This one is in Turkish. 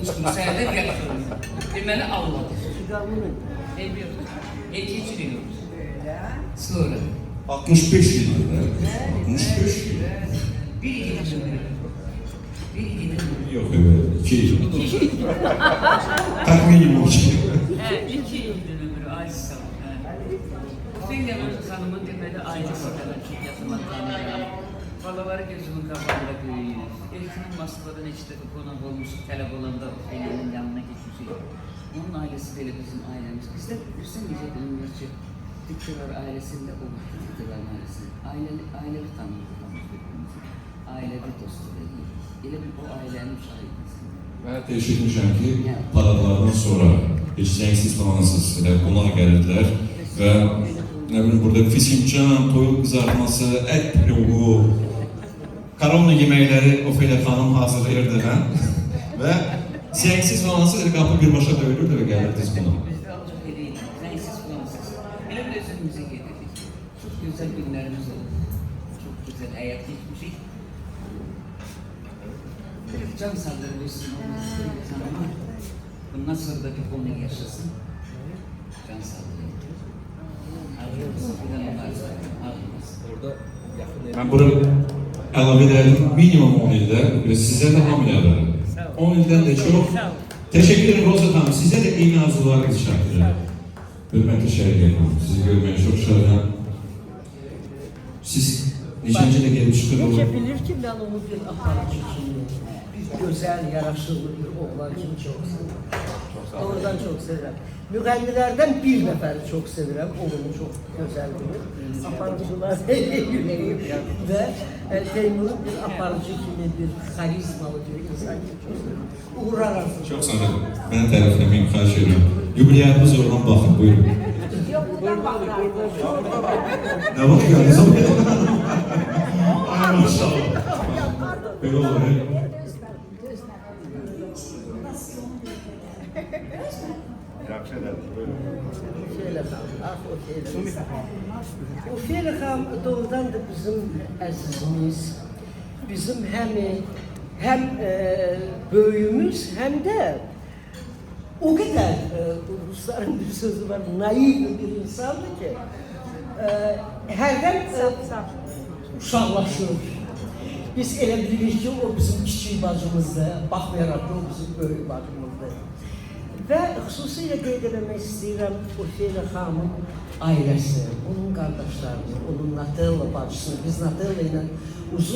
oturmuştum. Səhərdə yatıyorum. Deməli Allah'dır. Bilmiyorum. 52 yıl oldu. Sonra. 65 yıl oldu. 65 yıl. Bir yıl. Bir yıl. Yok evet. 2 yıl. Tahminim 2 yıl. Evet, 2 yıldır ömrü. Aziz sağ ol. Hüseyin Hanım'ın deməli ailesi kadar çok yaşamak tanıyorum. Balaları gözümün kapağında büyüyor. Elçinin Moskva'dan hiç de konak olmuş, tələb olanda Hüseyin'in yanına gitmişik. Onun ailesi böyle bizim ailemiz. Biz de diyecek ömürcü Diktirar ailesinde olur. Diktirar ailesi. Ailevi tanıyoruz birbirimizi. Ailevi dostu değil. Elə bir o ailenin şahidiyiz. Ben teşekkür ki paralardan sonra hiç zengsiz falansız konağa geldiler ve ne bileyim burada fisincan, toyuq kızartması, et pirogu, karamla yemekleri Ofeliya Hanım hazırlayırdı ve zengsiz falansız kapı bir başa dövülürdü ve gelirdiniz konağa. Bizde alacak hediydi. Zengsiz falansız. Elə bir özümüze getirdik. Çok güzel günlerimiz oldu. Çok güzel hayat geçmişik. Can sağlığı ama bundan sonra da bir konu yaşasın. Can sağlığı. Ben burada əlavə edirdim, minimum 10 ildə ve sizə də hamıya 10 ildən də çox. Teşekkür ederim Rozat Hanım, sizə də eyni arzularınızı şartlayın. Hürmətli Şərif Hanım, sizi görməyə çox şadam. Siz neçənci ilə gelib çıxır olur? Necə bilir ki, mən onu bir aparıcı kimi, bir gözəl, yaraşıqlı bir oğlan kimi çox sevirəm. Doğrudan çox sevirəm. Müğənnilərdən bir nəfəri çox sevirəm, onu çox gözəl bilir. Aparıcılar yüreğim və Teymur'un bir aparıcı kimi, bir karizmalı bir insan kimi çox sevirəm. Uğur arasın. Çok sağ olun. Ben tərəfləməyim, xahiş edirəm. Yubileyatınız oradan baxın, buyurun. Yok, buradan baxın. Ne bakıyorsunuz? Ay maşallah. Böyle olur. Ofeliya xanım doğrudan da bizim əzizimiz, bizim hem böyüğümüz hem de o kadar Rusların bir sözü var, naif bir insandı ki herden uşaqlaşır. Biz elə bilirik ki, o bizim kiçik bacımızdır, baxmayaraq da o bizim böyük bacımızdır. Və xüsusilə qeyd etmək istəyirəm Ofeliya xanımın ailəsi, onun qardaşlarını, onun Natella bacısını, biz Natella ilə uzun